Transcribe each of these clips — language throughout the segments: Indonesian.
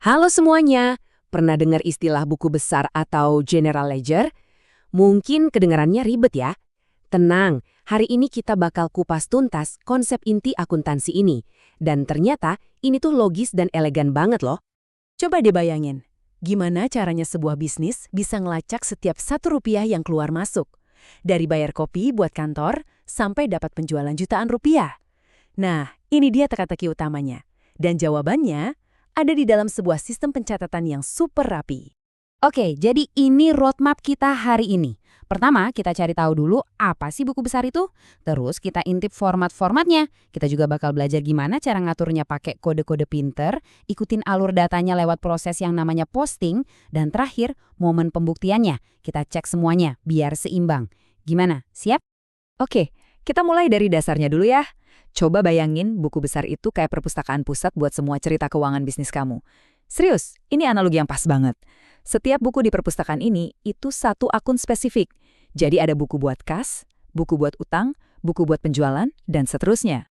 Halo semuanya, pernah dengar istilah buku besar atau general ledger? Mungkin kedengarannya ribet ya? Tenang, hari ini kita bakal kupas tuntas konsep inti akuntansi ini. Dan ternyata ini tuh logis dan elegan banget loh. Coba dibayangin, gimana caranya sebuah bisnis bisa ngelacak setiap Rp1 yang keluar masuk? Dari bayar kopi buat kantor, sampai dapat penjualan jutaan rupiah. Nah, ini dia teka-teki utamanya. Dan jawabannya ada di dalam sebuah sistem pencatatan yang super rapi. Oke, jadi ini roadmap kita hari ini. Pertama, kita cari tahu dulu apa sih buku besar itu. Terus kita intip format-formatnya. Kita juga bakal belajar gimana cara ngaturnya pakai kode-kode pinter, ikutin alur datanya lewat proses yang namanya posting, dan terakhir, momen pembuktiannya. Kita cek semuanya biar seimbang. Gimana? Siap? Oke, kita mulai dari dasarnya dulu ya. Coba bayangin buku besar itu kayak perpustakaan pusat buat semua cerita keuangan bisnis kamu. Serius, ini analogi yang pas banget. Setiap buku di perpustakaan ini itu satu akun spesifik. Jadi ada buku buat kas, buku buat utang, buku buat penjualan, dan seterusnya.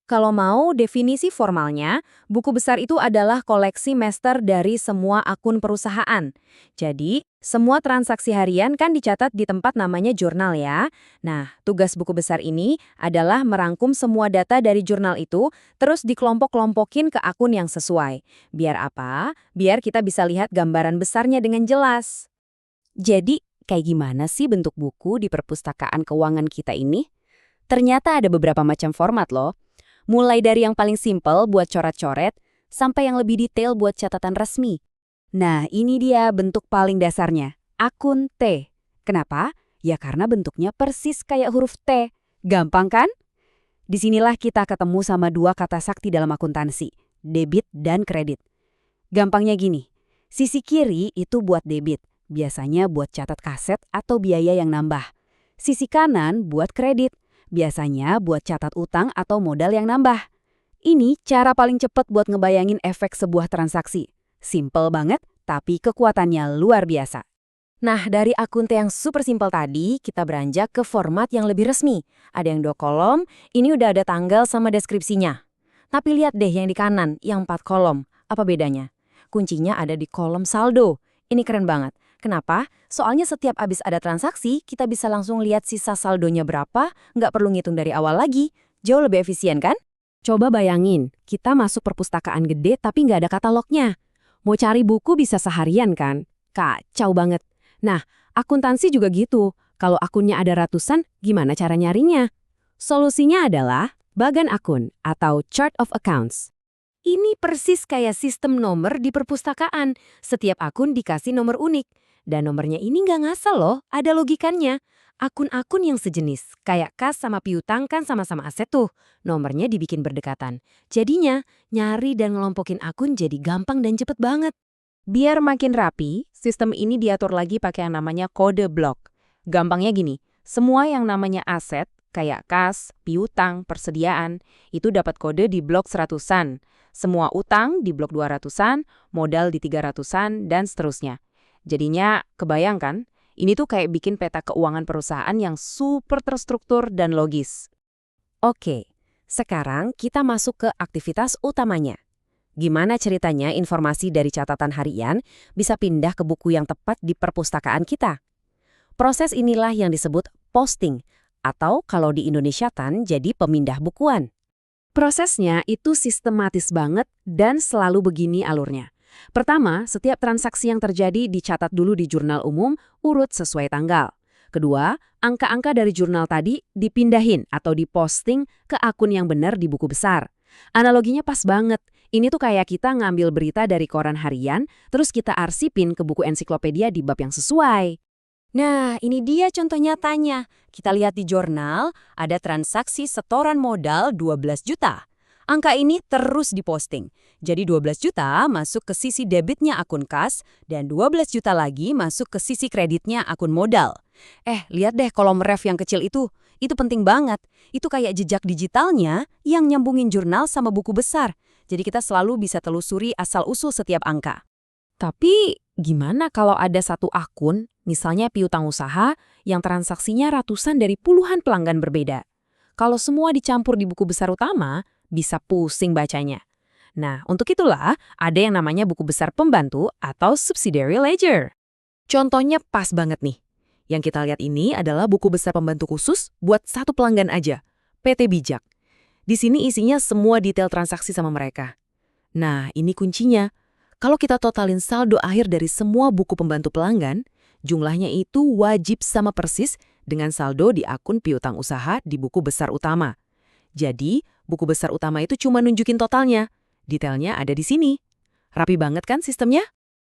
Kalau mau definisi formalnya, buku besar itu adalah koleksi master dari semua akun perusahaan. Jadi, semua transaksi harian kan dicatat di tempat namanya jurnal ya. Nah, tugas buku besar ini adalah merangkum semua data dari jurnal itu, terus dikelompok-kelompokin ke akun yang sesuai. Biar apa? Biar kita bisa lihat gambaran besarnya dengan jelas. Jadi, kayak gimana sih bentuk buku di perpustakaan keuangan kita ini? Ternyata ada beberapa macam format loh. Mulai dari yang paling simpel buat coret-coret, sampai yang lebih detail buat catatan resmi. Nah, ini dia bentuk paling dasarnya, akun T. Kenapa? Ya karena bentuknya persis kayak huruf T. Gampang kan? Disinilah kita ketemu sama dua kata sakti dalam akuntansi, debit dan kredit. Gampangnya gini, sisi kiri itu buat debit, biasanya buat catat kaset atau biaya yang nambah. Sisi kanan buat kredit, biasanya buat catat utang atau modal yang nambah. Ini cara paling cepat buat ngebayangin efek sebuah transaksi. Simple banget, tapi kekuatannya luar biasa. Nah, dari akun T yang super simple tadi, kita beranjak ke format yang lebih resmi. Ada yang 2 kolom, ini udah ada tanggal sama deskripsinya. Tapi lihat deh yang di kanan, yang 4 kolom. Apa bedanya? Kuncinya ada di kolom saldo. Ini keren banget. Kenapa? Soalnya setiap abis ada transaksi, kita bisa langsung lihat sisa saldonya berapa, nggak perlu ngitung dari awal lagi. Jauh lebih efisien kan? Coba bayangin, kita masuk perpustakaan gede tapi nggak ada katalognya. Mau cari buku bisa seharian kan? Kacau banget. Nah, akuntansi juga gitu. Kalau akunnya ada ratusan, gimana cara nyarinya? Solusinya adalah bagan akun atau chart of accounts. Ini persis kayak sistem nomor di perpustakaan. Setiap akun dikasih nomor unik. Dan nomornya ini nggak ngasal loh, ada logikannya. Akun-akun yang sejenis, kayak kas sama piutang kan sama-sama aset tuh. Nomornya dibikin berdekatan. Jadinya, nyari dan ngelompokin akun jadi gampang dan cepet banget. Biar makin rapi, sistem ini diatur lagi pakai yang namanya kode blok. Gampangnya gini, semua yang namanya aset, kayak kas, piutang, persediaan, itu dapat kode di blok 100-an. Semua utang di blok 200-an, modal di 300-an, dan seterusnya. Jadinya, kebayangkan, ini tuh kayak bikin peta keuangan perusahaan yang super terstruktur dan logis. Oke, sekarang kita masuk ke aktivitas utamanya. Gimana ceritanya informasi dari catatan harian bisa pindah ke buku yang tepat di perpustakaan kita? Proses inilah yang disebut posting, atau kalau di Indonesiatan jadi pemindah bukuan. Prosesnya itu sistematis banget dan selalu begini alurnya. Pertama, setiap transaksi yang terjadi dicatat dulu di jurnal umum, urut sesuai tanggal. Kedua, angka-angka dari jurnal tadi dipindahin atau diposting ke akun yang benar di buku besar. Analoginya pas banget. Ini tuh kayak kita ngambil berita dari koran harian, terus kita arsipin ke buku ensiklopedia di bab yang sesuai. Nah, ini dia contoh nyatanya. Kita lihat di jurnal, ada transaksi setoran modal 12 juta. Angka ini terus diposting. Jadi 12 juta masuk ke sisi debitnya akun kas, dan 12 juta lagi masuk ke sisi kreditnya akun modal. Lihat deh kolom ref yang kecil itu. Itu penting banget. Itu kayak jejak digitalnya yang nyambungin jurnal sama buku besar. Jadi kita selalu bisa telusuri asal-usul setiap angka. Tapi gimana kalau ada satu akun, misalnya piutang usaha, yang transaksinya ratusan dari puluhan pelanggan berbeda? Kalau semua dicampur di buku besar utama, bisa pusing bacanya. Nah, untuk itulah ada yang namanya buku besar pembantu atau subsidiary ledger. Contohnya pas banget nih. Yang kita lihat ini adalah buku besar pembantu khusus buat satu pelanggan aja, PT Bijak. Di sini isinya semua detail transaksi sama mereka. Nah, ini kuncinya. Kalau kita totalin saldo akhir dari semua buku pembantu pelanggan, jumlahnya itu wajib sama persis dengan saldo di akun piutang usaha di buku besar utama. Jadi, buku besar utama itu cuma nunjukin totalnya. Detailnya ada di sini. Rapi banget kan sistemnya?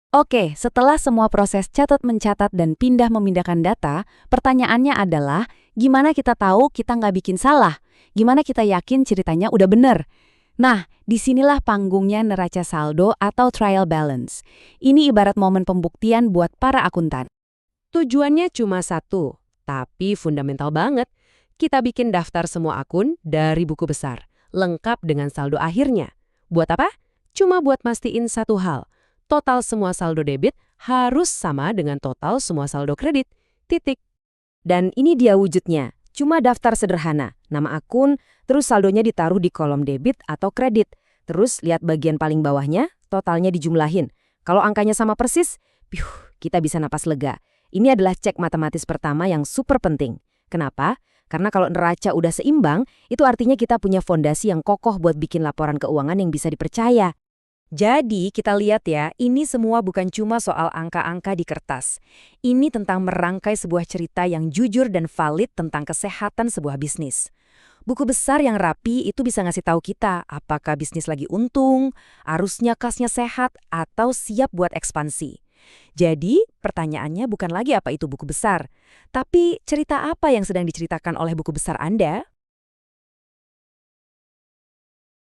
Oke, setelah semua proses catat-mencatat dan pindah-memindahkan data, pertanyaannya adalah gimana kita tahu kita nggak bikin salah? Gimana kita yakin ceritanya udah bener? Nah, disinilah panggungnya neraca saldo atau trial balance. Ini ibarat momen pembuktian buat para akuntan. Tujuannya cuma satu, tapi fundamental banget. Kita bikin daftar semua akun dari buku besar, lengkap dengan saldo akhirnya. Buat apa? Cuma buat mastiin satu hal. Total semua saldo debit harus sama dengan total semua saldo kredit. Titik. Dan ini dia wujudnya. Cuma daftar sederhana, nama akun, terus saldonya ditaruh di kolom debit atau kredit. Terus lihat bagian paling bawahnya, totalnya dijumlahin. Kalau angkanya sama persis, kita bisa napas lega. Ini adalah cek matematis pertama yang super penting. Kenapa? Karena kalau neraca udah seimbang, itu artinya kita punya fondasi yang kokoh buat bikin laporan keuangan yang bisa dipercaya. Jadi, kita lihat ya, ini semua bukan cuma soal angka-angka di kertas. Ini tentang merangkai sebuah cerita yang jujur dan valid tentang kesehatan sebuah bisnis. Buku besar yang rapi itu bisa ngasih tahu kita apakah bisnis lagi untung, arusnya kasnya sehat, atau siap buat ekspansi. Jadi, pertanyaannya bukan lagi apa itu buku besar, tapi cerita apa yang sedang diceritakan oleh buku besar Anda?